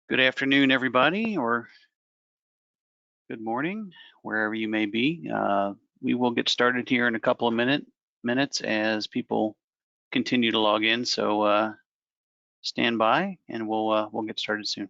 Good afternoon, everybody, or good morning, wherever you may be. We will get started here in a couple of minutes as people continue to log in. So stand by, and we'll get started soon.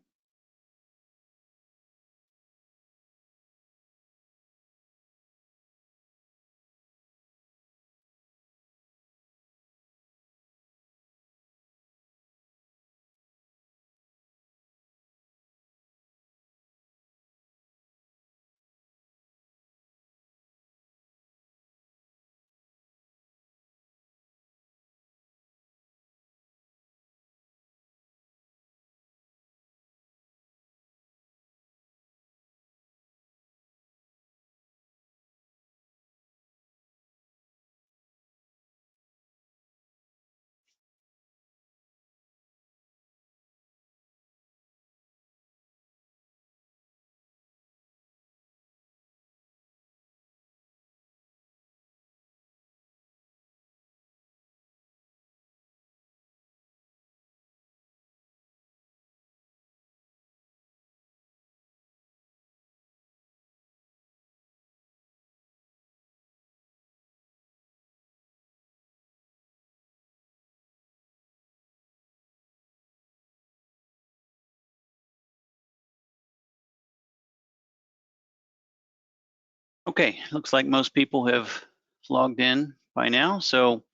Okay, looks like most people have logged in by now. So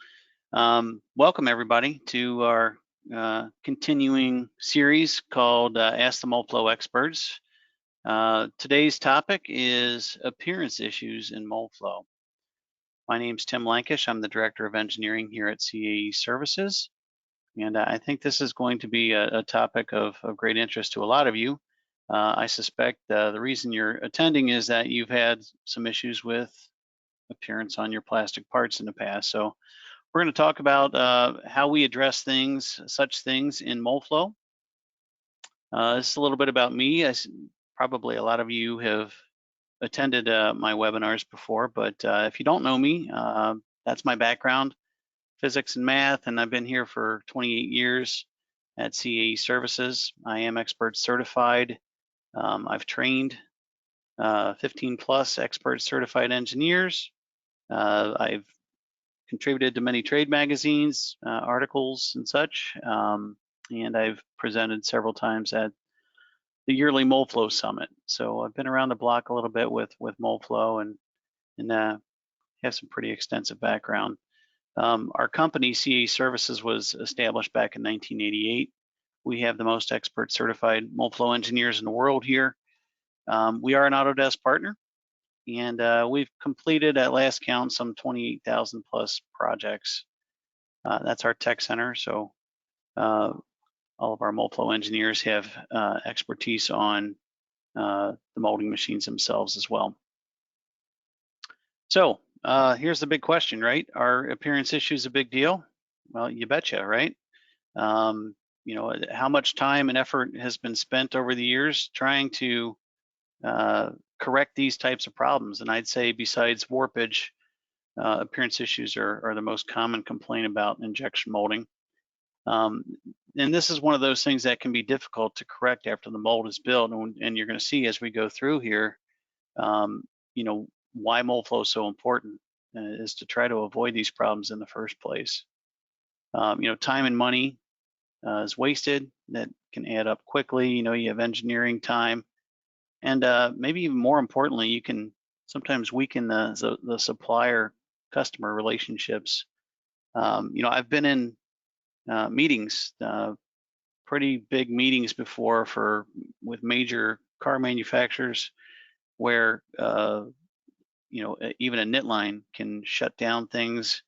welcome everybody to our continuing series called Ask the Moldflow Experts. Today's topic is appearance issues in Moldflow. My name's Tim Lankish. I'm the Director of Engineering here at CAE Services. And I think this is going to be a topic of great interest to a lot of you. I suspect the reason you're attending is that you've had some issues with appearance on your plastic parts in the past. So we're going to talk about how we address such things in Moldflow. This is a little bit about me. Probably a lot of you have attended my webinars before, but if you don't know me, that's my background, physics and math, and I've been here for 28 years at CAE Services. I am expert certified. I've trained 15 plus expert certified engineers. I've contributed to many trade magazines, articles and such, and I've presented several times at the yearly Moldflow Summit. So I've been around the block a little bit with Moldflow and have some pretty extensive background. Our company, CAE Services, was established back in 1988. We have the most expert certified Moldflow engineers in the world here. We are an Autodesk partner, and we've completed at last count some 28,000 plus projects. That's our tech center. So all of our Moldflow engineers have expertise on the molding machines themselves as well. So here's the big question, right? Are appearance issues a big deal? Well, you betcha, right? You know, how much time and effort has been spent over the years trying to correct these types of problems? And I'd say besides warpage, appearance issues are the most common complaint about injection molding. And this is one of those things that can be difficult to correct after the mold is built. And you're going to see as we go through here, you know, why Moldflow is so important is to try to avoid these problems in the first place. You know, time and money is wasted. That can add up quickly. You know, you have engineering time, and maybe even more importantly, you can sometimes weaken the supplier-customer relationships. You know, I've been in meetings, pretty big meetings before with major car manufacturers, where you know, even a knit line can shut down things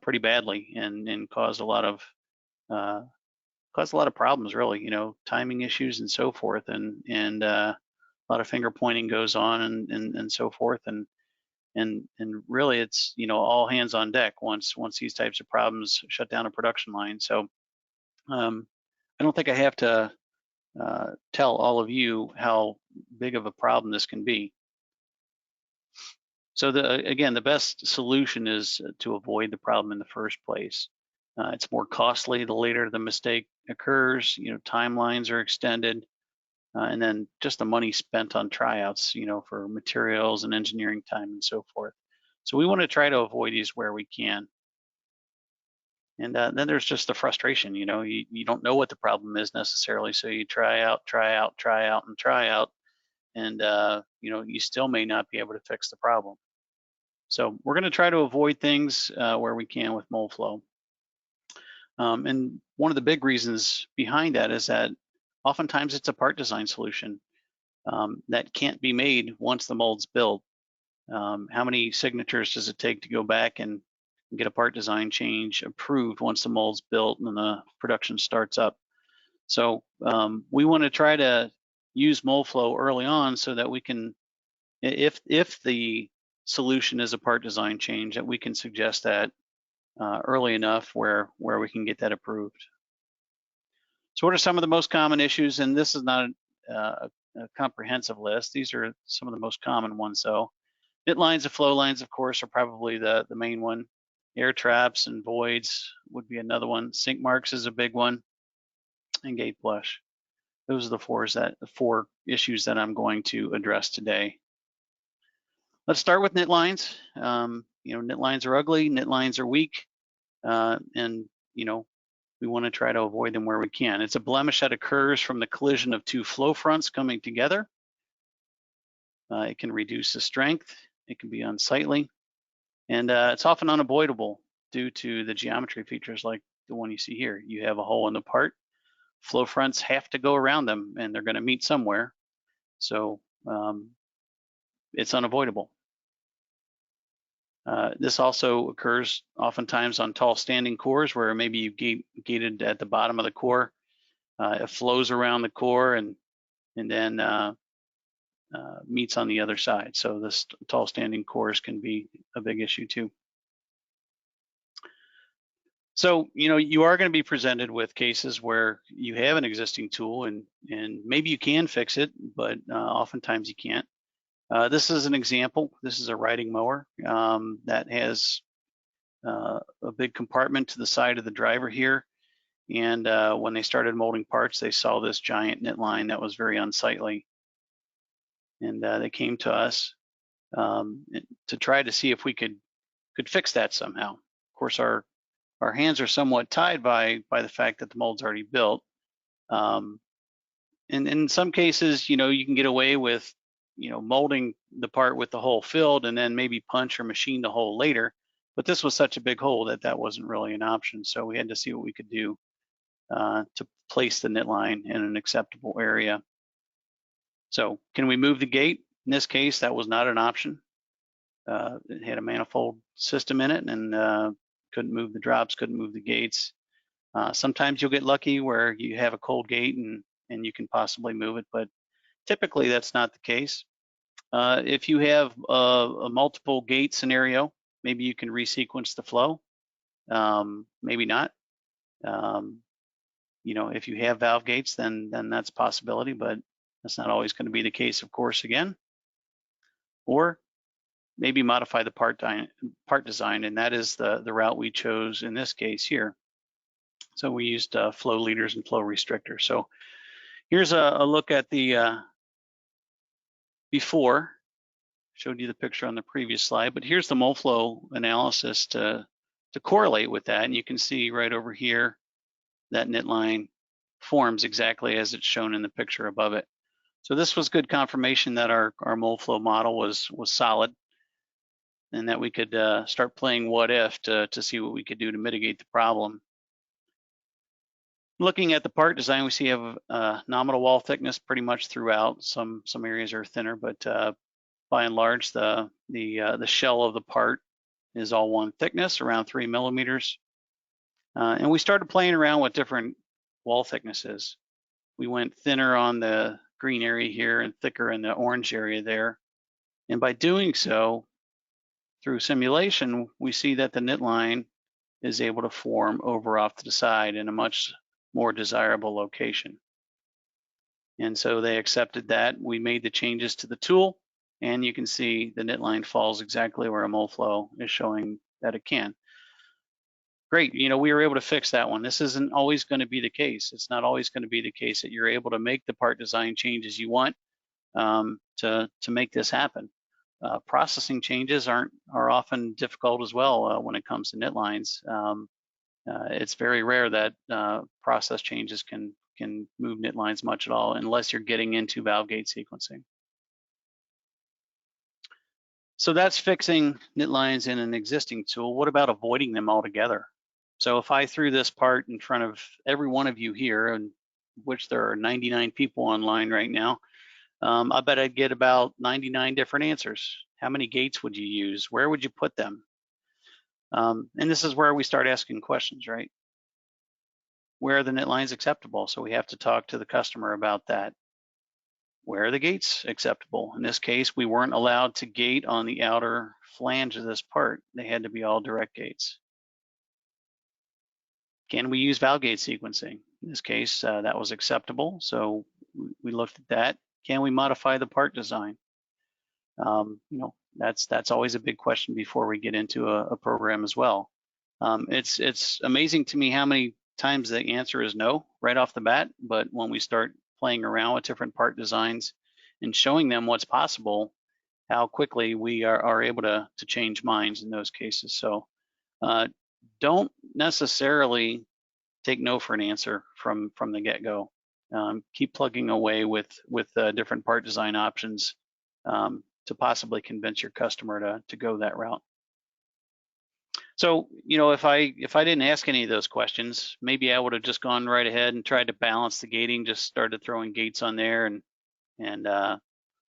pretty badly and cause a lot of problems, really. You know, timing issues and so forth, and a lot of finger pointing goes on and so forth, and really it's, you know, all hands on deck once these types of problems shut down a production line. So I don't think I have to tell all of you how big of a problem this can be. So again, the best solution is to avoid the problem in the first place. It's more costly the later the mistake occurs. You know, timelines are extended. and then just the money spent on tryouts, for materials and engineering time and so forth. So we want to try to avoid these where we can. And then there's just the frustration, you don't know what the problem is necessarily, so you try out, and try out, and you still may not be able to fix the problem. So we're going to try to avoid things where we can with Moldflow. And one of the big reasons behind that is that oftentimes it's a part design solution that can't be made once the mold's built. How many signatures does it take to go back and get a part design change approved once the mold's built and the production starts up? So we want to try to use Moldflow early on so that we can, if the solution is a part design change, that we can suggest that early enough where we can get that approved. So what are some of the most common issues? And this is not a comprehensive list. These are some of the most common ones. So knit lines and flow lines, of course, are probably the main one. Air traps and voids would be another one. Sink marks is a big one, and gate flush. Those are the four issues that I'm going to address today. Let's start with knit lines. Knit lines are ugly, knit lines are weak, and we want to try to avoid them where we can. It's a blemish that occurs from the collision of two flow fronts coming together. It can reduce the strength. It can be unsightly, and it's often unavoidable due to the geometry features like the one you see here. You have a hole in the part. Flow fronts have to go around them, and they're going to meet somewhere. So it's unavoidable. This also occurs oftentimes on tall standing cores where maybe you gated at the bottom of the core. It flows around the core and then meets on the other side. So this tall standing cores can be a big issue too. So, you are going to be presented with cases where you have an existing tool and maybe you can fix it, but oftentimes you can't. This is an example. This is a riding mower that has a big compartment to the side of the driver here. And when they started molding parts, they saw this giant knit line that was very unsightly. And they came to us to try to see if we could fix that somehow. Of course, our hands are somewhat tied by the fact that the mold's already built. And in some cases, you can get away with molding the part with the hole filled and then maybe punch or machine the hole later. But this was such a big hole that wasn't really an option. So we had to see what we could do to place the knit line in an acceptable area. So can we move the gate? In this case, that was not an option. It had a manifold system in it and couldn't move the drops, couldn't move the gates. Sometimes you'll get lucky where you have a cold gate and you can possibly move it, but typically that's not the case. If you have a multiple gate scenario, maybe you can resequence the flow, maybe not. If you have valve gates, then that's a possibility, but that's not always going to be the case, of course, again. Or maybe modify the part design, and that is the route we chose in this case here. So we used flow leaders and flow restrictors. So here's a look at the before. Showed you the picture on the previous slide, but here's the Moldflow analysis to correlate with that, and you can see right over here that knit line forms exactly as it's shown in the picture above it. So this was good confirmation that our Moldflow model was solid, and that we could start playing what if to see what we could do to mitigate the problem. Looking at the part design, we see you have nominal wall thickness pretty much throughout. Some areas are thinner, but by and large, the shell of the part is all one thickness, around 3 millimeters. And we started playing around with different wall thicknesses. We went thinner on the green area here and thicker in the orange area there. And by doing so, through simulation, we see that the knit line is able to form over off to the side in a much more desirable location. And so they accepted that. We made the changes to the tool, and you can see the knit line falls exactly where a Moldflow is showing that it can. great, we were able to fix that one. This isn't always going to be the case. It's not always going to be the case that you're able to make the part design changes you want to make this happen. Processing changes are often difficult as well when it comes to knit lines. It's very rare that process changes can move knit lines much at all unless you're getting into valve gate sequencing. So that's fixing knit lines in an existing tool. What about avoiding them altogether? So if I threw this part in front of every one of you here, and which there are 99 people online right now, I bet I'd get about 99 different answers. How many gates would you use? Where would you put them? And this is where we start asking questions, right? Where are the knit lines acceptable? So we have to talk to the customer about that. Where are the gates acceptable? In this case, we weren't allowed to gate on the outer flange of this part. They had to be all direct gates. Can we use valve gate sequencing? In this case, that was acceptable. So we looked at that. Can we modify the part design? That's always a big question before we get into a program as well. It's amazing to me how many times the answer is no right off the bat, but when we start playing around with different part designs and showing them what's possible, how quickly we are able to change minds in those cases. So don't necessarily take no for an answer from the get-go. Keep plugging away with different part design options to possibly convince your customer to go that route. So, if I didn't ask any of those questions, maybe I would have just gone right ahead and tried to balance the gating, just started throwing gates on there and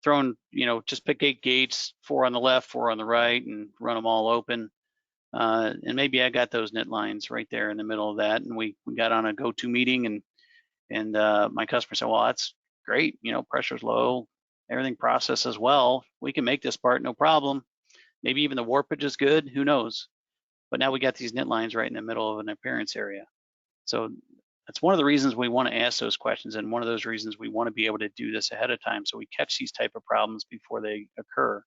throwing, just pick 8 gates, 4 on the left, 4 on the right, and run them all open. And maybe I got those knit lines right there in the middle of that, and we got on a go-to meeting, and my customer said, well, that's great, pressure's low, everything processes well, we can make this part no problem. Maybe even the warpage is good, who knows? But now we got these knit lines right in the middle of an appearance area. So that's one of the reasons we want to ask those questions, and one of those reasons we want to be able to do this ahead of time so we catch these type of problems before they occur.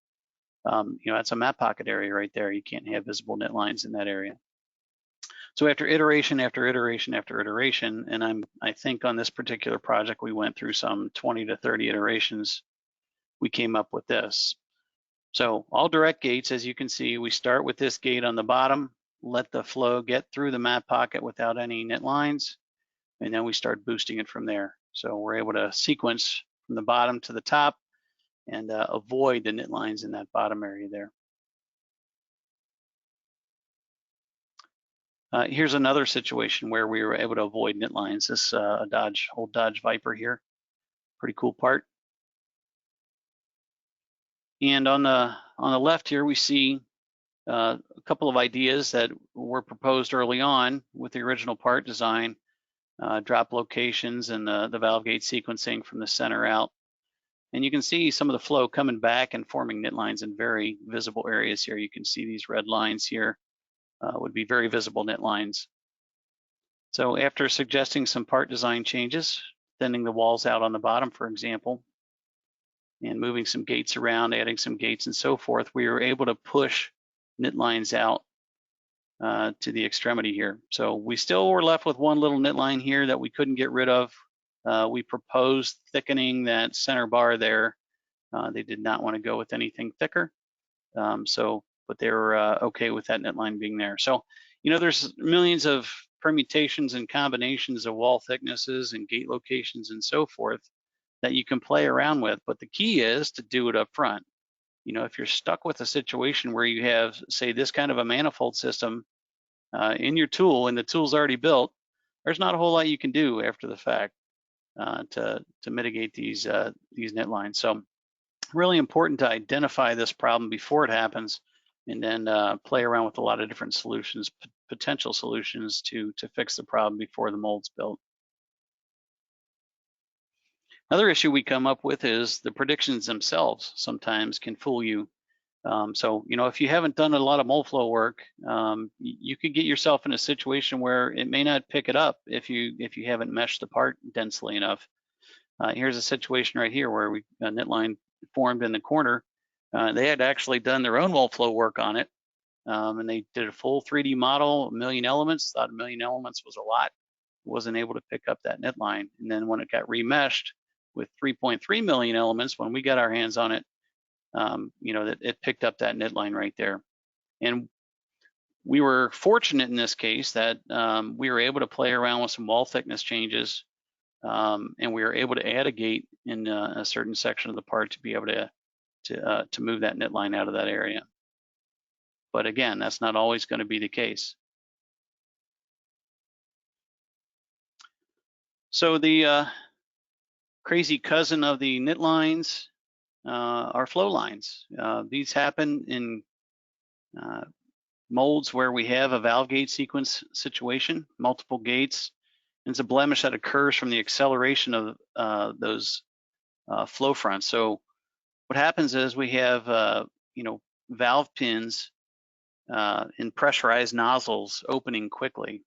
That's a map pocket area right there. You can't have visible knit lines in that area. So after iteration after iteration after iteration, and I think on this particular project we went through some 20 to 30 iterations, we came up with this. So all direct gates, as you can see, we start with this gate on the bottom, let the flow get through the map pocket without any knit lines, and then we start boosting it from there. So we're able to sequence from the bottom to the top and avoid the knit lines in that bottom area there. Here's another situation where we were able to avoid knit lines. This old Dodge Viper here, pretty cool part. And on the left here, we see a couple of ideas that were proposed early on with the original part design, drop locations and the valve gate sequencing from the center out. And you can see some of the flow coming back and forming knit lines in very visible areas here. You can see these red lines here would be very visible knit lines. So after suggesting some part design changes, thinning the walls out on the bottom, for example, and moving some gates around, adding some gates and so forth, we were able to push knit lines out to the extremity here. So we still were left with one little knit line here that we couldn't get rid of. We proposed thickening that center bar there. They did not want to go with anything thicker. But they were okay with that knit line being there. So, there's millions of permutations and combinations of wall thicknesses and gate locations and so forth that you can play around with, but the key is to do it up front. If you're stuck with a situation where you have, say, this kind of a manifold system in your tool and the tool's already built, there's not a whole lot you can do after the fact to mitigate these knit lines. So really important to identify this problem before it happens, and then play around with a lot of different solutions, potential solutions to fix the problem before the mold's built. Another issue we come up with is the predictions themselves sometimes can fool you. So, if you haven't done a lot of Moldflow work, you could get yourself in a situation where it may not pick it up if you haven't meshed the part densely enough. Here's a situation right here where a knit line formed in the corner. They had actually done their own Moldflow work on it, and they did a full 3D model, 1,000,000 elements, thought 1,000,000 elements was a lot, wasn't able to pick up that knit line. And then when it got remeshed with 3.3 million elements, when we got our hands on it, that it picked up that knit line right there. And we were fortunate in this case that we were able to play around with some wall thickness changes, and we were able to add a gate in a certain section of the part to be able to move that knit line out of that area. But again, that's not always going to be the case. So the crazy cousin of the knit lines are flow lines. These happen in molds where we have a valve gate sequence situation, multiple gates. And it's a blemish that occurs from the acceleration of those flow fronts. So what happens is we have valve pins in pressurized nozzles opening quickly.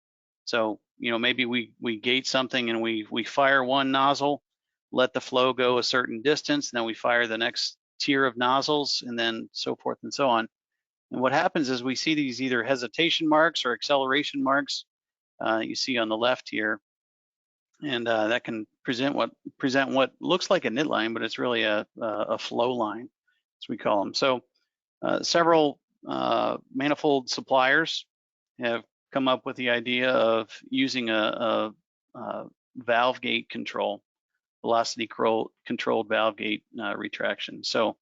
So maybe we gate something and we fire one nozzle, let the flow go a certain distance, and then we fire the next tier of nozzles, and then so forth and so on. And what happens is we see these either hesitation marks or acceleration marks you see on the left here, and that can present what looks like a knit line, but it's really a flow line, as we call them. So several manifold suppliers have come up with the idea of using a valve gate control, velocity controlled valve gate retraction. So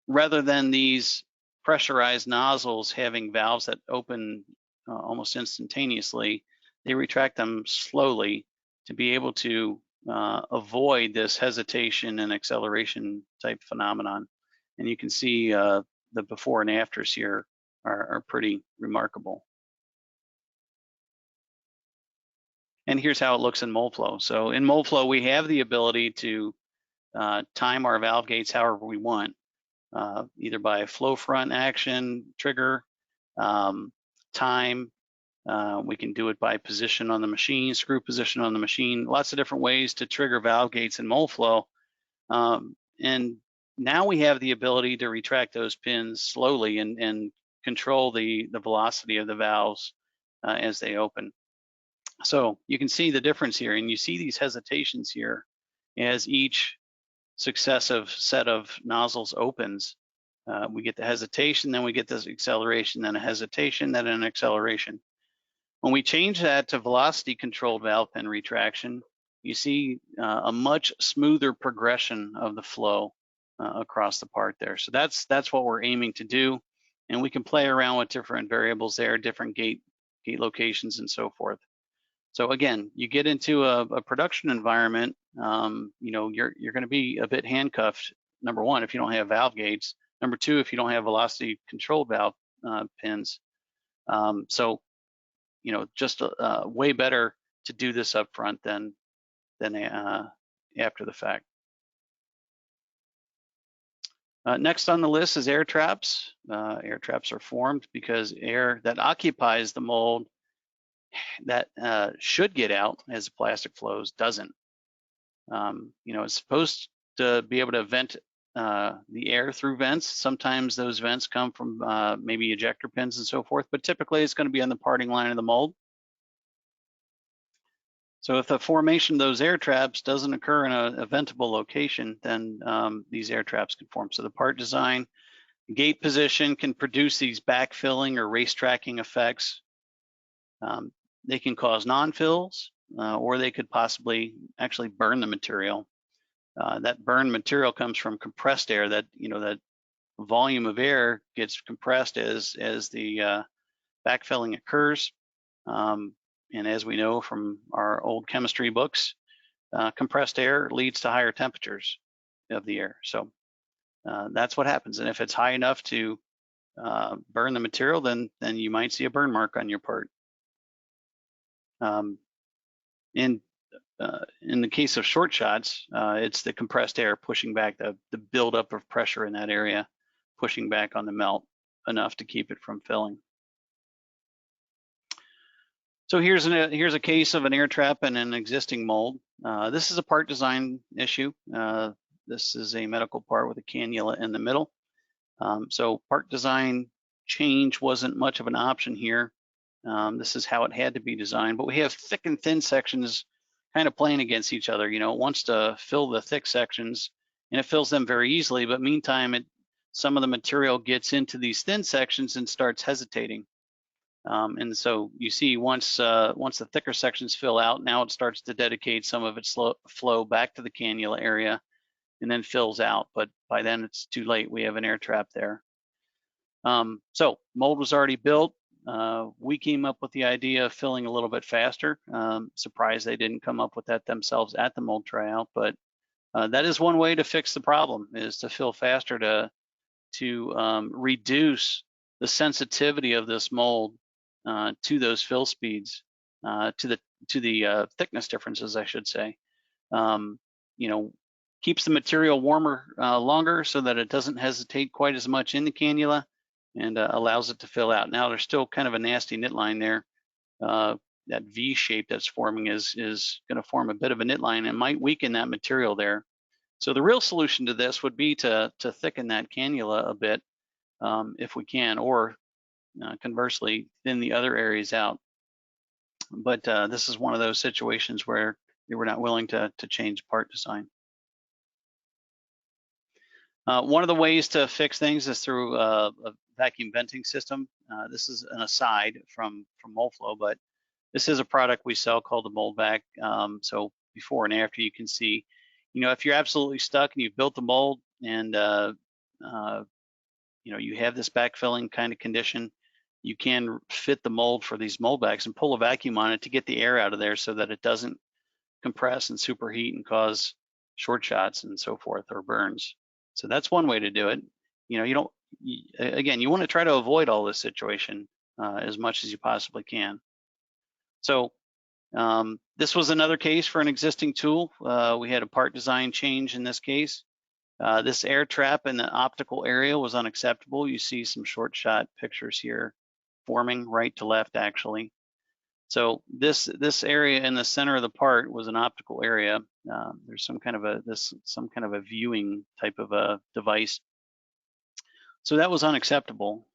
rather than these pressurized nozzles having valves that open almost instantaneously, they retract them slowly to be able to avoid this hesitation and acceleration type phenomenon. And you can see the before and afters here are pretty remarkable. And here's how it looks in Moldflow. So in Moldflow, we have the ability to time our valve gates however we want, either by a flow front action trigger, time. We can do it by position on the machine, screw position on the machine, lots of different ways to trigger valve gates in Moldflow. And now we have the ability to retract those pins slowly and control the velocity of the valves as they open. So you can see the difference here, and you see these hesitations here as each successive set of nozzles opens. We get the hesitation, then we get this acceleration, then a hesitation, then an acceleration. When we change that to velocity controlled valve pin retraction, you see a much smoother progression of the flow across the part there. So that's what we're aiming to do, and we can play around with different variables there, different gate locations and so forth. So again, you get into a production environment, you're going to be a bit handcuffed. Number one, if you don't have valve gates. Number two, if you don't have velocity controlled valve pins. So just way better to do this up front than after the fact. Next on the list is air traps. Air traps are formed because air that occupies the mold that should get out as the plastic flows doesn't. It's supposed to be able to vent the air through vents. Sometimes those vents come from maybe ejector pins and so forth, but typically it's going to be on the parting line of the mold. So if the formation of those air traps doesn't occur in a ventable location, then these air traps can form. So the part design, gate position can produce these backfilling or racetracking effects. They can cause non-fills, or they could possibly actually burn the material. That burned material comes from compressed air. That that volume of air gets compressed as the backfilling occurs. And as we know from our old chemistry books, compressed air leads to higher temperatures of the air. So that's what happens. And if it's high enough to burn the material, then you might see a burn mark on your part. In the case of short shots, it's the compressed air pushing back the buildup of pressure in that area, pushing back on the melt enough to keep it from filling. So here's a case of an air trap in an existing mold. This is a part design issue. This is a medical part with a cannula in the middle. So part design change wasn't much of an option here. This is how it had to be designed, but we have thick and thin sections kind of playing against each other. You know, it wants to fill the thick sections, and it fills them very easily, but meantime, some of the material gets into these thin sections and starts hesitating. And so you see once the thicker sections fill out, now it starts to dedicate some of its flow back to the cannula area and then fills out. But by then it's too late. We have an air trap there. So mold was already built. We came up with the idea of filling a little bit faster. Surprised they didn't come up with that themselves at the mold tryout, but that is one way to fix the problem, is to fill faster to reduce the sensitivity of this mold to those fill speeds, to the thickness differences, I should say. You know, keeps the material warmer longer so that it doesn't hesitate quite as much in the cannula, and allows it to fill out. Now there's still kind of a nasty knit line there. That V shape that's forming is going to form a bit of a knit line and might weaken that material there. So the real solution to this would be to thicken that cannula a bit if we can, or conversely, thin the other areas out. But this is one of those situations where they were not willing to change part design. One of the ways to fix things is through a vacuum venting system. This is an aside from Moldflow, but this is a product we sell called the Mold Vac. So before and after, you can see, you know, if you're absolutely stuck and you've built the mold and you know, you have this backfilling kind of condition, you can fit the mold for these mold bags and pull a vacuum on it to get the air out of there so that it doesn't compress and superheat and cause short shots and so forth, or burns. So that's one way to do it. You know, again, you want to try to avoid all this situation as much as you possibly can. So this was another case for an existing tool. We had a part design change in this case. This air trap in the optical area was unacceptable. You see some short shot pictures here forming right to left, actually. So this area in the center of the part was an optical area. There's some kind of a viewing type of a device. So that was unacceptable.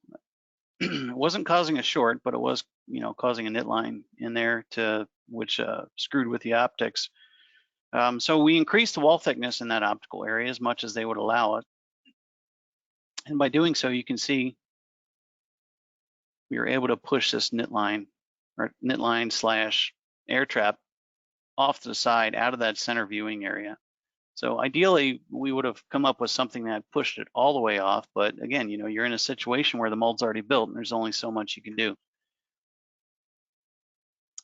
It wasn't causing a short, but it was, you know, causing a knit line in there which screwed with the optics. So we increased the wall thickness in that optical area as much as they would allow it. And by doing so, you can see we were able to push this knit line / air trap off to the side out of that center viewing area. So ideally, we would have come up with something that pushed it all the way off. But again, you know, you're in a situation where the mold's already built and there's only so much you can do.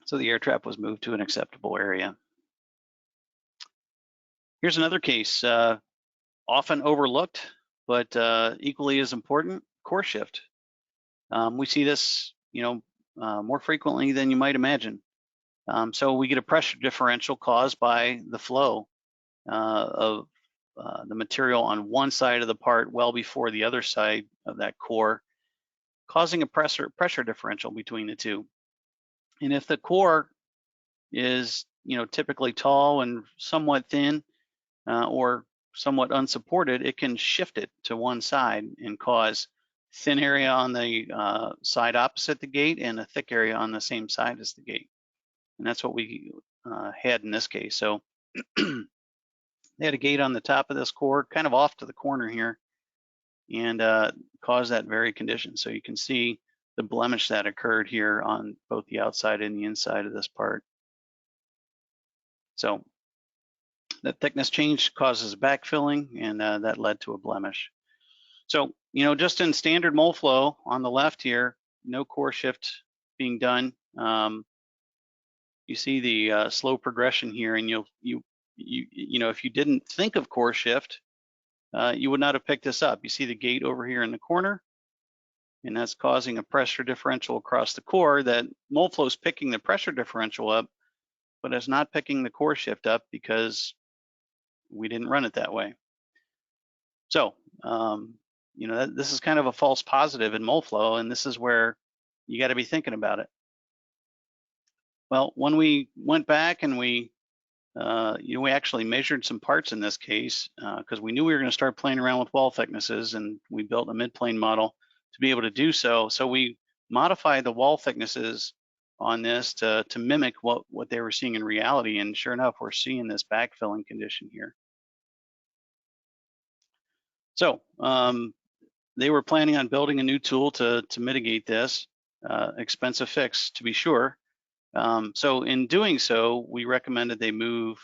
So the air trap was moved to an acceptable area. Here's another case, often overlooked, but equally as important: core shift. We see this, you know, more frequently than you might imagine. So we get a pressure differential caused by the flow of the material on one side of the part well before the other side of that core, causing a pressure differential between the two. And if the core is, you know, typically tall and somewhat thin or somewhat unsupported, it can shift it to one side and cause thin area on the side opposite the gate and a thick area on the same side as the gate. And that's what we had in this case. So they had a gate on the top of this core, kind of off to the corner here, and caused that very condition. So you can see the blemish that occurred here on both the outside and the inside of this part. So that thickness change causes backfilling, and that led to a blemish. So, you know, just in standard Moldflow on the left here, no core shift being done. You see the slow progression here, and you know, if you didn't think of core shift, you would not have picked this up. You see the gate over here in the corner, and that's causing a pressure differential across the core. That Moldflow is picking the pressure differential up, but it's not picking the core shift up because we didn't run it that way. So, you know, this is kind of a false positive in Moldflow, and this is where you got to be thinking about it. Well, when we went back and we actually measured some parts in this case because we knew we were going to start playing around with wall thicknesses, and we built a mid-plane model to be able to do so. So we modified the wall thicknesses on this to mimic what they were seeing in reality. And sure enough, we're seeing this backfilling condition here. So they were planning on building a new tool to mitigate this, expensive fix to be sure. So in doing so, we recommended they move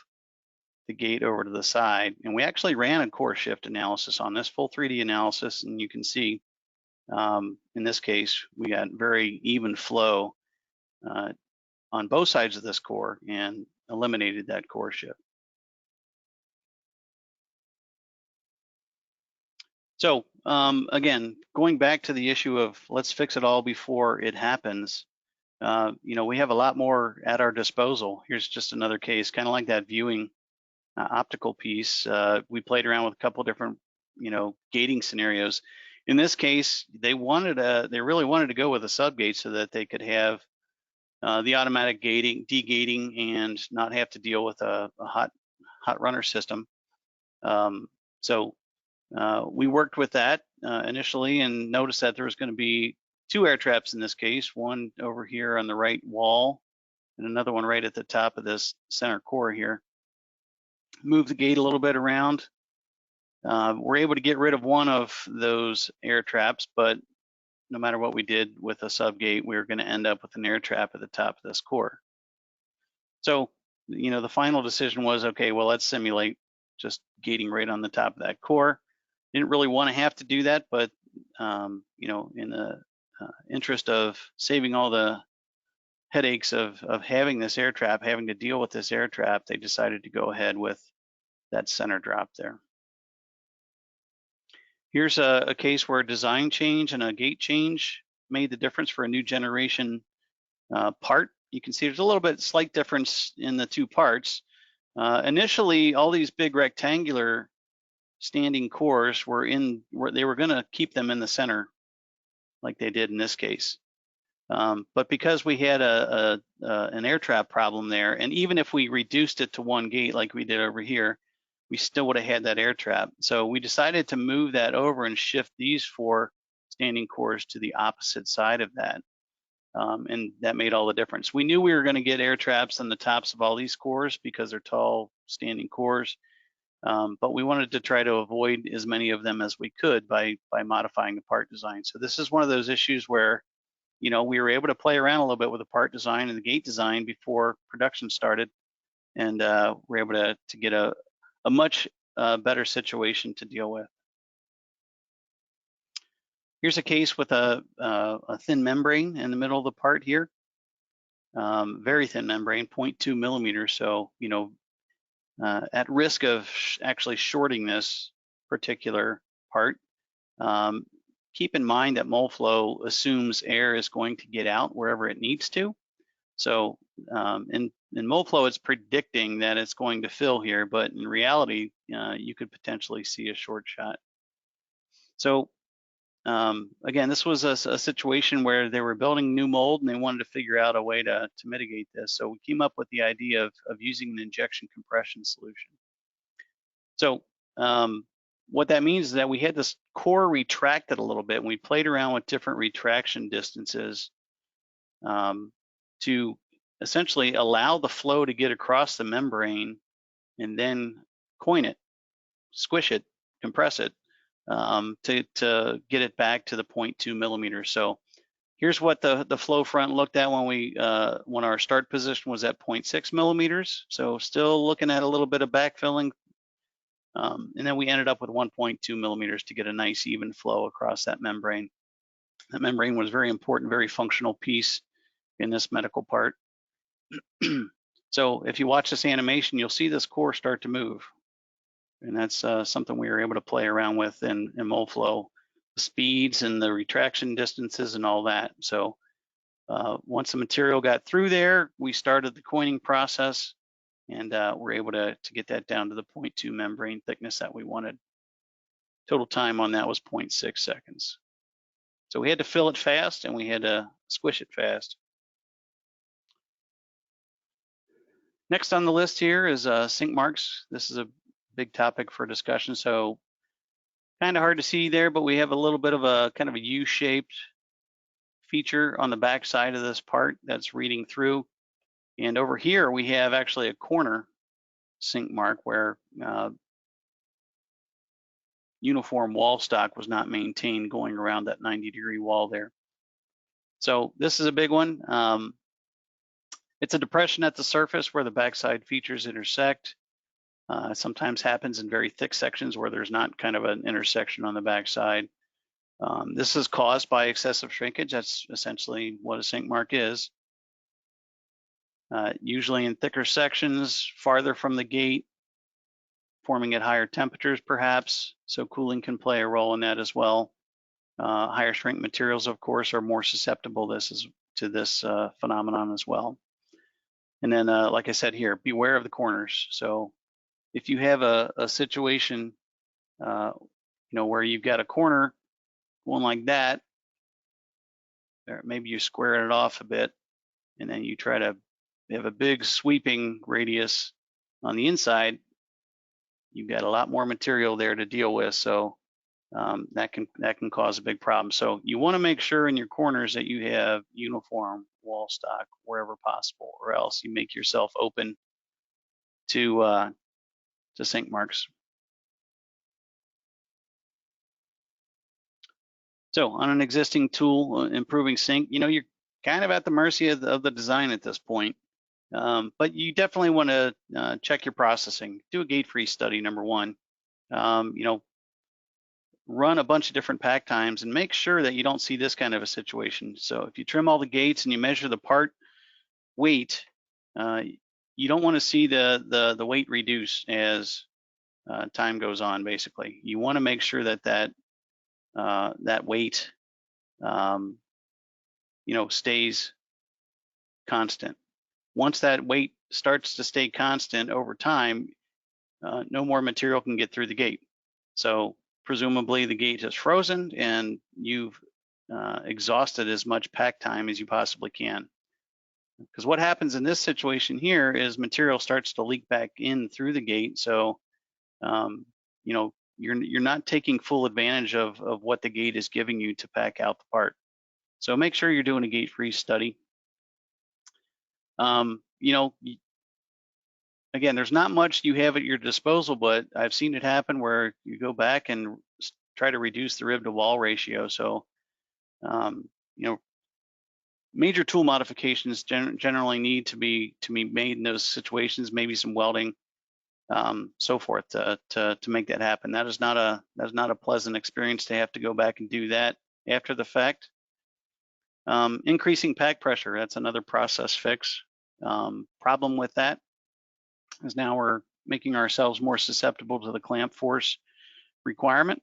the gate over to the side. And we actually ran a core shift analysis on this, full 3D analysis, and you can see in this case, we got very even flow on both sides of this core and eliminated that core shift. So again, going back to the issue of let's fix it all before it happens, we have a lot more at our disposal. Here's just another case, kind of like that viewing optical piece. We played around with a couple different, gating scenarios. In this case, they really wanted to go with a subgate so that they could have the automatic degating, and not have to deal with a hot runner system. So we worked with that initially and noticed that there was going to be 2 air traps in this case, one over here on the right wall and another one right at the top of this center core here. Move the gate a little bit around. We're able to get rid of one of those air traps, but no matter what we did with a subgate, we were going to end up with an air trap at the top of this core. So, the final decision was, okay, well, let's simulate just gating right on the top of that core. Didn't really want to have to do that, but in the interest of saving all the headaches of having this air trap, having to deal with this air trap, they decided to go ahead with that center drop there. Here's a case where a design change and a gate change made the difference for a new generation part. You can see there's a little bit slight difference in the 2 parts. Initially, all these big rectangular standing cores they were going to keep them in the center like they did in this case. But because we had an air trap problem there, and even if we reduced it to 1 gate like we did over here, we still would have had that air trap. So we decided to move that over and shift these 4 standing cores to the opposite side of that. And that made all the difference. We knew we were going to get air traps on the tops of all these cores because they're tall standing cores. But we wanted to try to avoid as many of them as we could by modifying the part design. So this is one of those issues where, we were able to play around a little bit with the part design and the gate design before production started, and we're able to get a much better situation to deal with. Here's a case with a thin membrane in the middle of the part here. Very thin membrane, 0.2 millimeters. So, at risk of actually shorting this particular part, keep in mind that Moldflow assumes air is going to get out wherever it needs to. So in Moldflow, it's predicting that it's going to fill here, but in reality, you could potentially see a short shot. So again, this was a situation where they were building new mold and they wanted to figure out a way to mitigate this. So we came up with the idea of using an injection compression solution. So what that means is that we had this core retracted a little bit, and we played around with different retraction distances to essentially allow the flow to get across the membrane and then coin it, squish it, compress it to get it back to the 0.2 millimeters. So here's what the flow front looked at when our start position was at 0.6 millimeters. So still looking at a little bit of backfilling. And then we ended up with 1.2 millimeters to get a nice even flow across that membrane. That membrane was very important, very functional piece in this medical part. So if you watch this animation, you'll see this core start to move. And that's something we were able to play around with in Moldflow, the speeds and the retraction distances and all that. So once the material got through there, we started the coining process, and we're able to get that down to the 0.2 membrane thickness that we wanted. Total time on that was 0.6 seconds. So we had to fill it fast and we had to squish it fast. Next on the list here is sink marks. This is a big topic for discussion. So Kind of hard to see there, but we have a little bit of a kind of a U-shaped feature on the back side of this part that's reading through. And over here, we have actually a corner sink mark where uniform wall stock was not maintained going around that 90-degree wall there. So this is a big one. It's a depression at the surface where the backside features intersect. Sometimes happens in very thick sections where there's not kind of an intersection on the backside. This is caused by excessive shrinkage. That's essentially what a sink mark is. Usually in thicker sections, farther from the gate, forming at higher temperatures perhaps, so cooling can play a role in that as well. Higher shrink materials, of course, are more susceptible to this phenomenon as well. And then, like I said here, beware of the corners. So if you have a situation, where you've got a corner going like that, or maybe you square it off a bit, and then you try to have a big sweeping radius on the inside, you've got a lot more material there to deal with. So that can cause a big problem. So you want to make sure in your corners that you have uniform wall stock wherever possible, or else you make yourself open to sink marks. So on an existing tool, improving sink, you're kind of at the mercy of the design at this point. But you definitely want to check your processing. Do a gate freeze study, number one. Run a bunch of different pack times and make sure that you don't see this kind of a situation. So if you trim all the gates and you measure the part weight, you don't want to see the weight reduce as time goes on. Basically, you want to make sure that weight stays constant. Once that weight starts to stay constant over time, no more material can get through the gate. So presumably the gate is frozen and you've exhausted as much pack time as you possibly can. Because what happens in this situation here is material starts to leak back in through the gate. So you're not taking full advantage of what the gate is giving you to pack out the part. So make sure you're doing a gate freeze study. Again, there's not much you have at your disposal, but I've seen it happen where you go back and try to reduce the rib to wall ratio. So, major tool modifications generally need to be made in those situations. Maybe some welding, so forth, to make that happen. That is not a pleasant experience to have to go back and do that after the fact. Increasing pack pressure, that's another process fix. Problem with that is now we're making ourselves more susceptible to the clamp force requirement.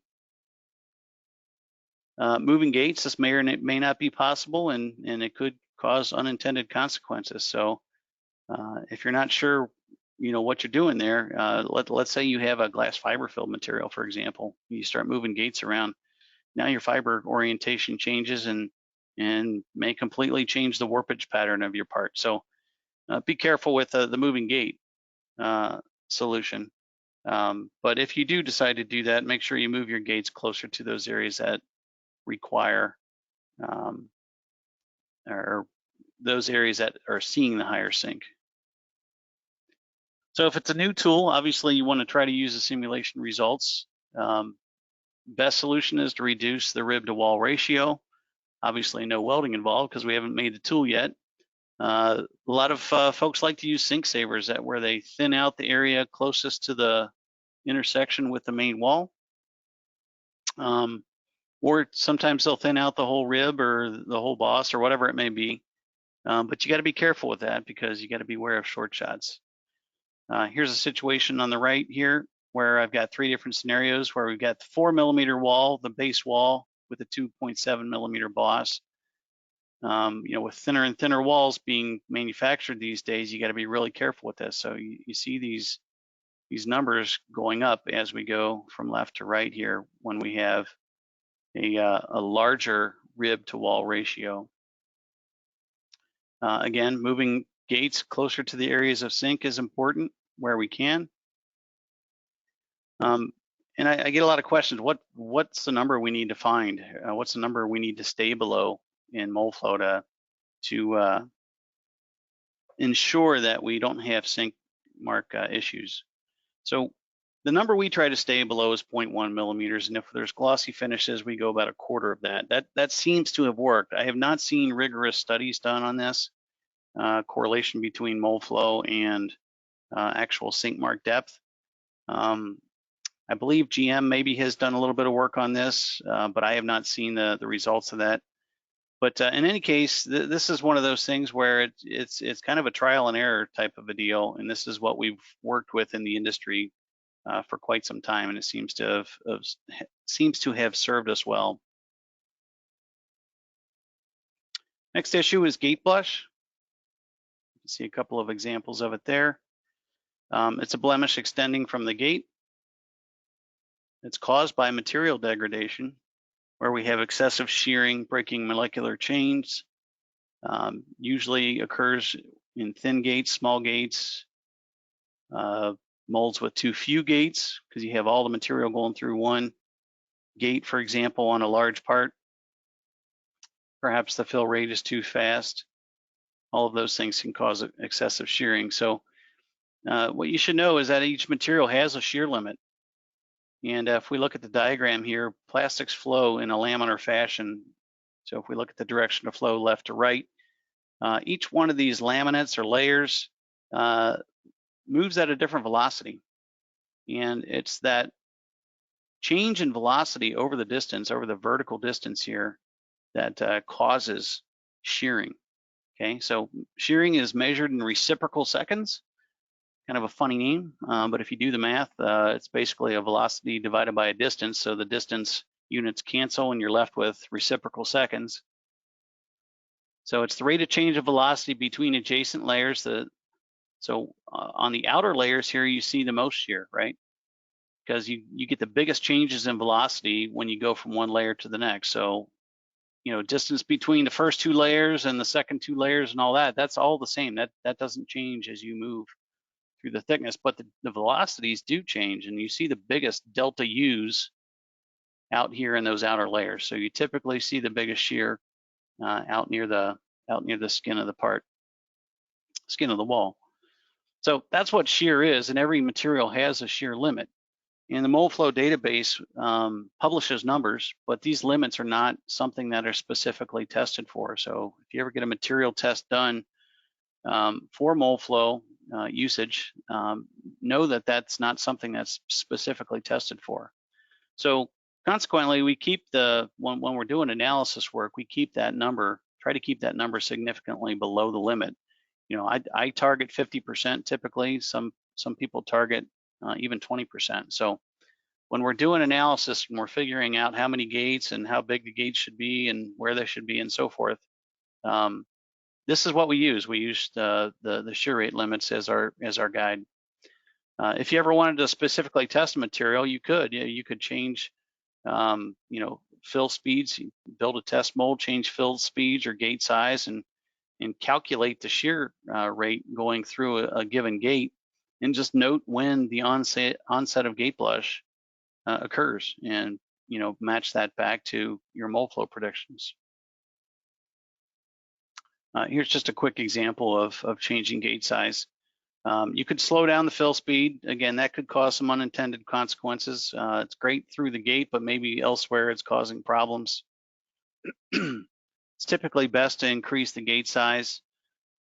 Moving gates, this may or may not be possible, and it could cause unintended consequences. So if you're not sure, what you're doing there, let's say you have a glass fiber filled material, for example, you start moving gates around. Now your fiber orientation changes and may completely change the warpage pattern of your part. So be careful with the moving gate solution. But if you do decide to do that, make sure you move your gates closer to those areas that require, or those areas that are seeing the higher sink. So if it's a new tool, obviously you want to try to use the simulation results. Best solution is to reduce the rib to wall ratio. Obviously no welding involved because we haven't made the tool yet. A lot of folks like to use sink savers where they thin out the area closest to the intersection with the main wall. Or sometimes they'll thin out the whole rib or the whole boss or whatever it may be. But you got to be careful with that because you got to be aware of short shots. Here's a situation on the right here where I've got 3 different scenarios where we've got the 4mm wall, the base wall with a 2.7mm boss. With thinner and thinner walls being manufactured these days, you got to be really careful with this. So you see these numbers going up as we go from left to right here when we have a larger rib to wall ratio. Again, moving gates closer to the areas of sink is important where we can. And I get a lot of questions. What's the number we need to find? What's the number we need to stay below in Moldflow to ensure that we don't have sink mark issues? So the number we try to stay below is 0.1 millimeters, and if there's glossy finishes, we go about a quarter of that. That seems to have worked. I have not seen rigorous studies done on this correlation between mold flow and actual sink mark depth. I believe GM maybe has done a little bit of work on this, but I have not seen the results of that. But in any case, this is one of those things where it's kind of a trial and error type of a deal, and this is what we've worked with in the industry for quite some time, and it seems to have served us well. Next issue is gate blush. You can see a couple of examples of it there. It's a blemish extending from the gate. It's caused by material degradation, where we have excessive shearing, breaking molecular chains. Usually occurs in thin gates, small gates, molds with too few gates, because you have all the material going through one gate, for example, on a large part. Perhaps the fill rate is too fast. All of those things can cause excessive shearing. So what you should know is that each material has a shear limit. And if we look at the diagram here, plastics flow in a laminar fashion. So if we look at the direction of flow left to right, each one of these laminates or layers moves at a different velocity. And it's that change in velocity over the distance, over the vertical distance here, that causes shearing. Okay, so shearing is measured in reciprocal seconds. Kind of a funny name, but if you do the math, it's basically a velocity divided by a distance. So the distance units cancel and you're left with reciprocal seconds. So it's the rate of change of velocity between adjacent layers. So on the outer layers here, you see the most shear, right? Because you get the biggest changes in velocity when you go from one layer to the next. So, you know, distance between the first two layers and the second two layers and all that, that's all the same. That doesn't change as you move through the thickness, but the velocities do change, and you see the biggest delta U's out here in those outer layers. So you typically see the biggest shear out near the skin of the wall. So that's what shear is, and every material has a shear limit. And the Moldflow database publishes numbers, but these limits are not something that are specifically tested for. So if you ever get a material test done for Moldflow usage, know that that's not something that's specifically tested for. So consequently, we keep when we're doing analysis work, we keep that number, try to keep that number significantly below the limit. You know, I target 50% typically. Some people target even 20%. So when we're doing analysis and we're figuring out how many gates and how big the gates should be and where they should be and so forth, this is what we use. We use the shear rate limits as our guide. If you ever wanted to specifically test a material, you could. You could change, you know, fill speeds. You build a test mold, change fill speeds or gate size, and calculate the shear rate going through a given gate, and just note when the onset of gate blush occurs, and you know, match that back to your mold flow predictions. Here's just a quick example of changing gate size. You could slow down the fill speed. Again, that could cause some unintended consequences. It's great through the gate, but maybe elsewhere it's causing problems. It's typically best to increase the gate size.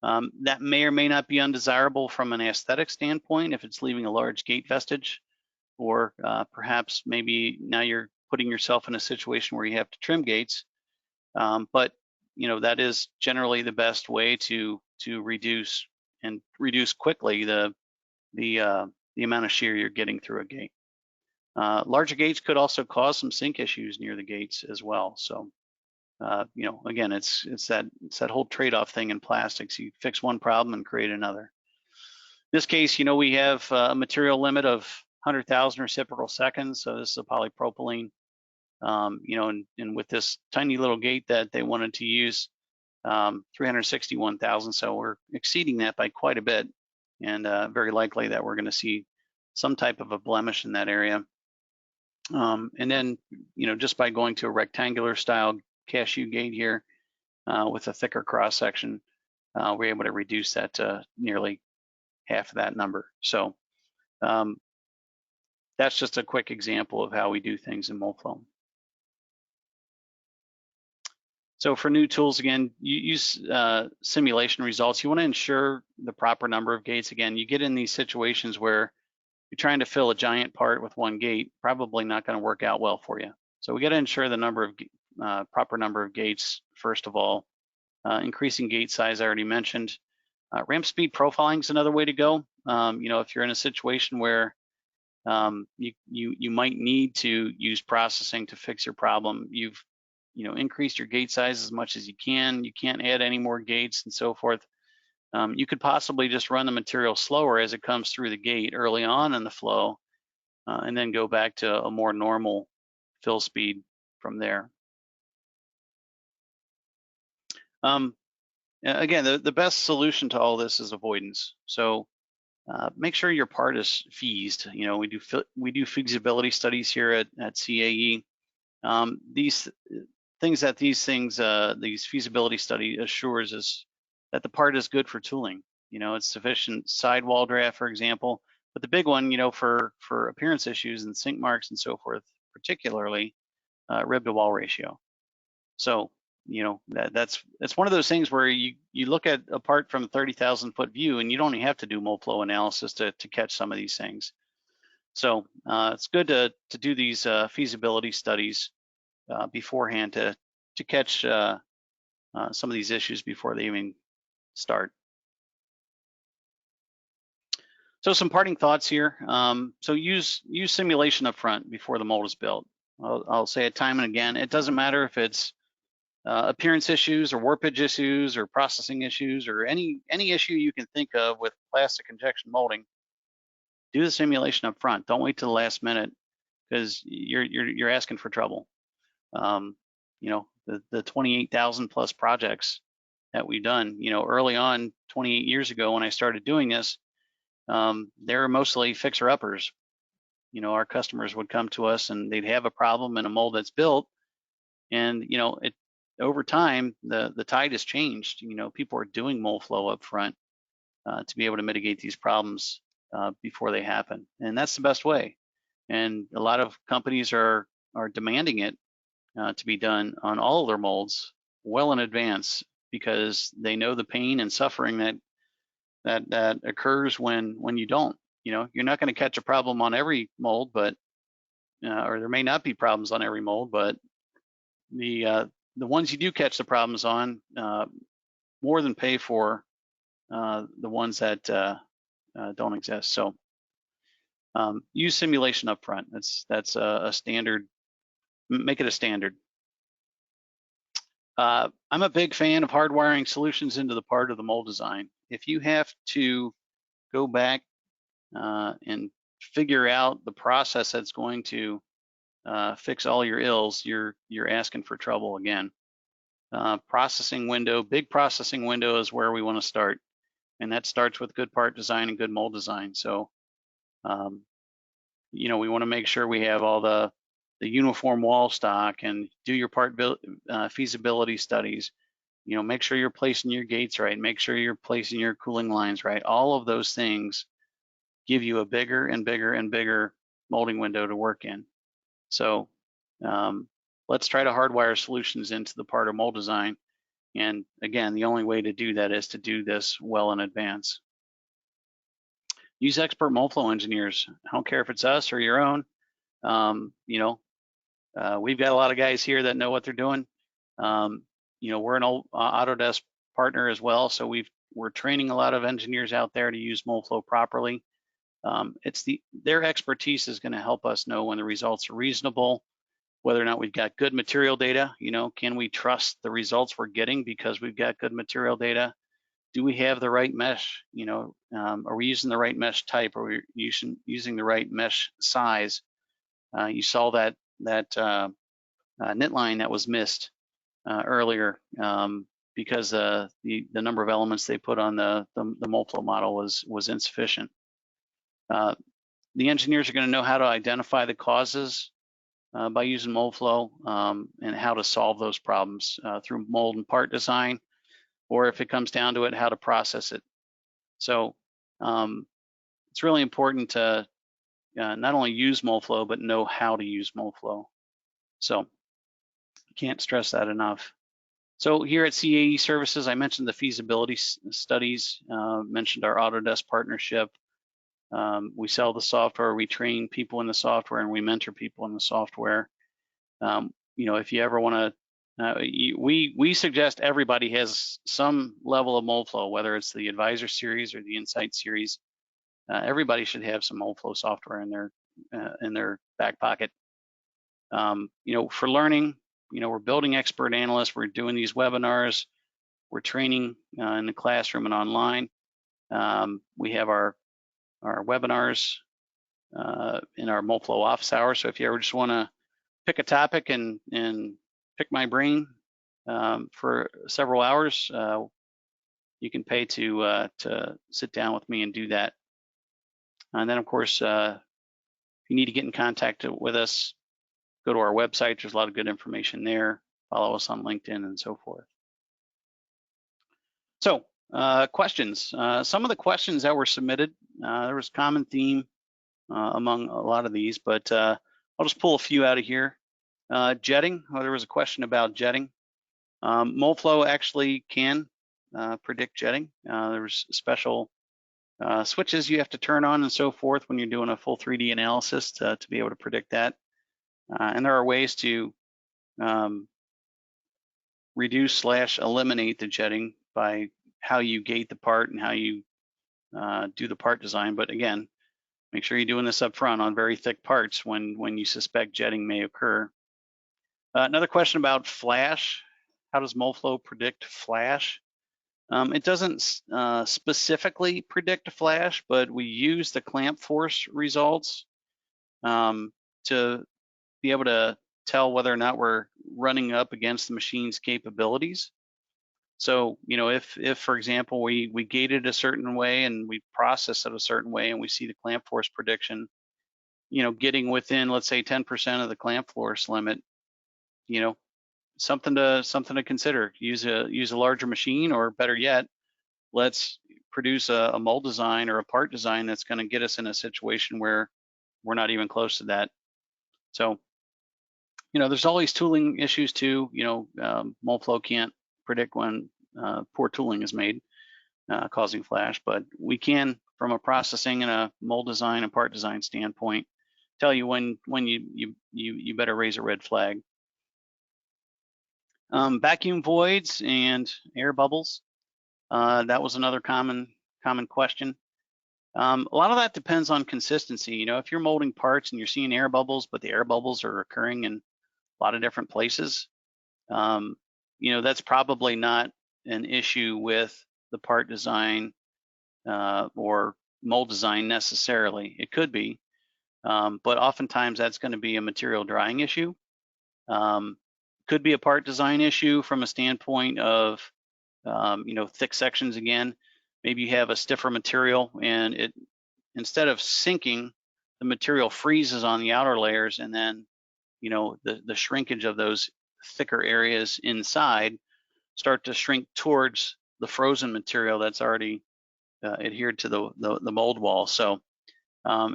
That may or may not be undesirable from an aesthetic standpoint if it's leaving a large gate vestige, or perhaps maybe now you're putting yourself in a situation where you have to trim gates. But you know, that is generally the best way to reduce quickly the amount of shear you're getting through a gate. Larger gates could also cause some sink issues near the gates as well. So you know, again, it's that whole trade-off thing in plastics. You fix one problem and create another. In this case, you know, we have a material limit of 100,000 reciprocal seconds. So this is a polypropylene. You know, and with this tiny little gate that they wanted to use, 361,000. So we're exceeding that by quite a bit, and very likely that we're going to see some type of a blemish in that area. And then, just by going to a rectangular style cashew gate here with a thicker cross section, we're able to reduce that to nearly half of that number. So that's just a quick example of how we do things in Moldflow. So for new tools, again, you use simulation results. You want to ensure the proper number of gates. Again, you get in these situations where you're trying to fill a giant part with one gate, probably not going to work out well for you. So we got to ensure the number of proper number of gates, first of all. Increasing gate size, I already mentioned. Ramp speed profiling is another way to go. If you're in a situation where you might need to use processing to fix your problem, you've increased your gate size as much as you can. You can't add any more gates and so forth. You could possibly just run the material slower as it comes through the gate early on in the flow, and then go back to a more normal fill speed from there. Again, the best solution to all this is avoidance. So make sure your part is feased. We do feasibility studies here at CAE. These feasibility study assures us that the part is good for tooling. It's sufficient sidewall draft, for example. But the big one, for appearance issues and sink marks and so forth, particularly rib to wall ratio. So that's one of those things where you look at a part from a 30,000 foot view, and you don't even have to do Moldflow analysis to catch some of these things. So it's good to do these feasibility studies beforehand to catch some of these issues before they even start. So some parting thoughts here. So use simulation up front before the mold is built. I'll say it time and again. It doesn't matter if it's appearance issues or warpage issues or processing issues or any issue you can think of with plastic injection molding. Do the simulation up front. Don't wait till the last minute, because you're asking for trouble. The 28,000 plus projects that we've done, early on 28 years ago when I started doing this, they were mostly fixer-uppers. Our customers would come to us and they'd have a problem in a mold that's built, and over time the tide has changed. People are doing Moldflow up front to be able to mitigate these problems before they happen, and that's the best way. And a lot of companies are demanding it to be done on all of their molds well in advance, because they know the pain and suffering that occurs when you don't. You're not going to catch a problem on every mold, but or there may not be problems on every mold, but the ones you do catch the problems on more than pay for the ones that don't exist. So use simulation up front. That's a standard. Make it a standard. I'm a big fan of hardwiring solutions into the part of the mold design. If you have to go back and figure out the process that's going to fix all your ills, you're asking for trouble again. Processing window, big processing window is where we want to start, and that starts with good part design and good mold design. So we want to make sure we have all the uniform wall stock and do your part feasibility studies. Make sure you're placing your gates right, make sure you're placing your cooling lines right. All of those things give you a bigger and bigger and bigger molding window to work in. So let's try to hardwire solutions into the part of mold design. And again, the only way to do that is to do this well in advance. Use expert Moldflow engineers. I don't care if it's us or your own. We've got a lot of guys here that know what they're doing. We're an old Autodesk partner as well, so we're training a lot of engineers out there to use Moldflow properly. Their expertise is going to help us know when the results are reasonable, whether or not we've got good material data. Can we trust the results we're getting because we've got good material data? Do we have the right mesh? Are we using the right mesh type? Are we using the right mesh size? You saw that knit line that was missed earlier because the number of elements they put on the Moldflow model was insufficient. The engineers are going to know how to identify the causes by using Moldflow, and how to solve those problems through mold and part design, or if it comes down to it, how to process it. So it's really important to not only use Moldflow, but know how to use Moldflow. So can't stress that enough. So here at CAE Services, I mentioned the feasibility studies, mentioned our Autodesk partnership. We sell the software, we train people in the software, and we mentor people in the software. If you ever want to, we suggest everybody has some level of Moldflow, whether it's the Advisor series or the Insight series. Everybody should have some Moldflow software in their back pocket. For learning, we're building expert analysts. We're doing these webinars. We're training in the classroom and online. We have our webinars in our Moldflow office hours. So if you ever just want to pick a topic and pick my brain for several hours, you can pay to sit down with me and do that. And then, of course, if you need to get in contact with us, go to our website. There's a lot of good information there. Follow us on LinkedIn and so forth. So questions. Some of the questions that were submitted, there was a common theme among a lot of these, but I'll just pull a few out of here. Jetting, there was a question about jetting. Moldflow actually can predict jetting. There's special switches you have to turn on and so forth when you're doing a full 3D analysis to be able to predict that. And there are ways to reduce/eliminate the jetting by how you gate the part and how you do the part design. But again, make sure you're doing this up front on very thick parts when you suspect jetting may occur. Another question about flash. How does Moldflow predict flash? It doesn't specifically predict a flash, but we use the clamp force results to be able to tell whether or not we're running up against the machine's capabilities. So, if for example, we gate it a certain way and we process it a certain way and we see the clamp force prediction, getting within, let's say 10% of the clamp force limit, something to consider. Use a larger machine, or better yet, let's produce a mold design or a part design that's going to get us in a situation where we're not even close to that. So, there's always tooling issues too. Moldflow can't predict when poor tooling is made, causing flash, but we can, from a processing and a mold design and part design standpoint, tell you when you better raise a red flag. Vacuum voids and air bubbles. That was another common question. A lot of that depends on consistency. If you're molding parts and you're seeing air bubbles, but the air bubbles are occurring in a lot of different places, that's probably not an issue with the part design or mold design necessarily. It could be, but oftentimes that's going to be a material drying issue. Could be a part design issue from a standpoint of, thick sections again. Maybe you have a stiffer material and it, instead of sinking, the material freezes on the outer layers, and then, the shrinkage of those thicker areas inside start to shrink towards the frozen material that's already adhered to the mold wall. So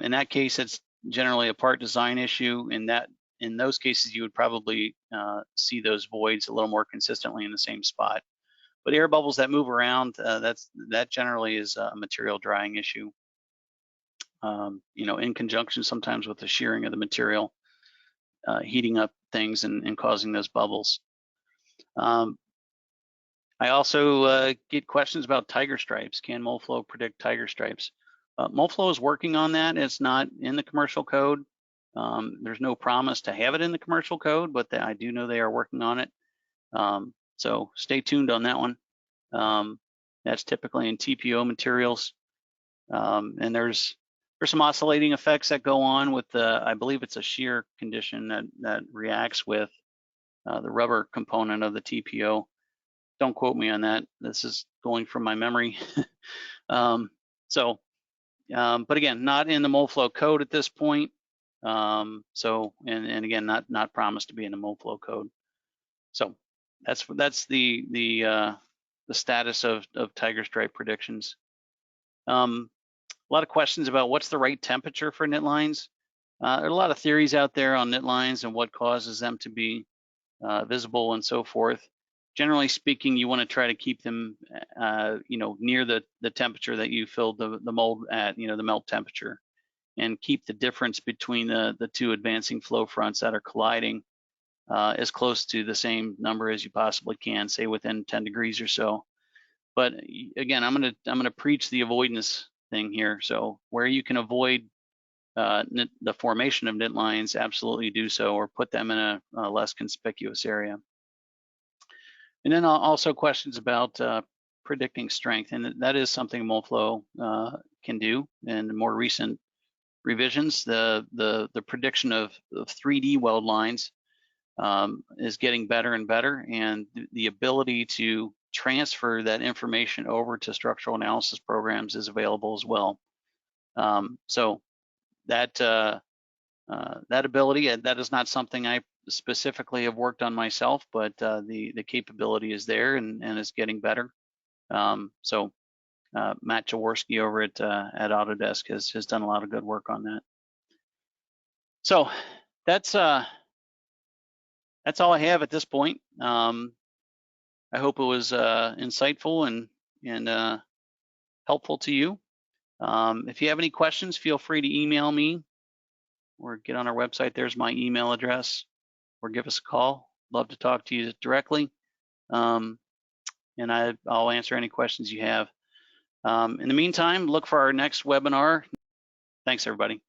in that case, it's generally a part design issue. In those cases, you would probably see those voids a little more consistently in the same spot. But air bubbles that move around, that generally is a material drying issue. In conjunction sometimes with the shearing of the material, heating up things and causing those bubbles. I also get questions about tiger stripes. Can Moldflow predict tiger stripes? Moldflow is working on that. It's not in the commercial code. There's no promise to have it in the commercial code, but I do know they are working on it. So stay tuned on that one. That's typically in TPO materials. And there's some oscillating effects that go on with I believe it's a shear condition that reacts with the rubber component of the TPO. Don't quote me on that. This is going from my memory. But again, not in the Moldflow code at this point. So, and again, not promised to be in the Moldflow code. So that's the status of Tiger Stripe predictions. A lot of questions about what's the right temperature for knit lines. There are a lot of theories out there on knit lines and what causes them to be visible and so forth. Generally speaking, you want to try to keep them, near the temperature that you filled the mold at, the melt temperature, and keep the difference between the two advancing flow fronts that are colliding as close to the same number as you possibly can, say within 10 degrees or so. But again, I'm gonna preach the avoidance thing here. So where you can avoid the formation of knit lines, absolutely do so, or put them in a less conspicuous area. And then also questions about predicting strength, and that is something Moldflow can do. In more recent revisions, the prediction of 3D weld lines is getting better and better, and the ability to transfer that information over to structural analysis programs is available as well. So that ability, that is not something I specifically have worked on myself, but the capability is there and is getting better. So Matt Jaworski over at Autodesk has done a lot of good work on that. So that's all I have at this point. I hope it was insightful and helpful to you. If you have any questions, feel free to email me or get on our website. There's my email address, or give us a call. Love to talk to you directly. And I'll answer any questions you have. In the meantime, look for our next webinar. Thanks, everybody.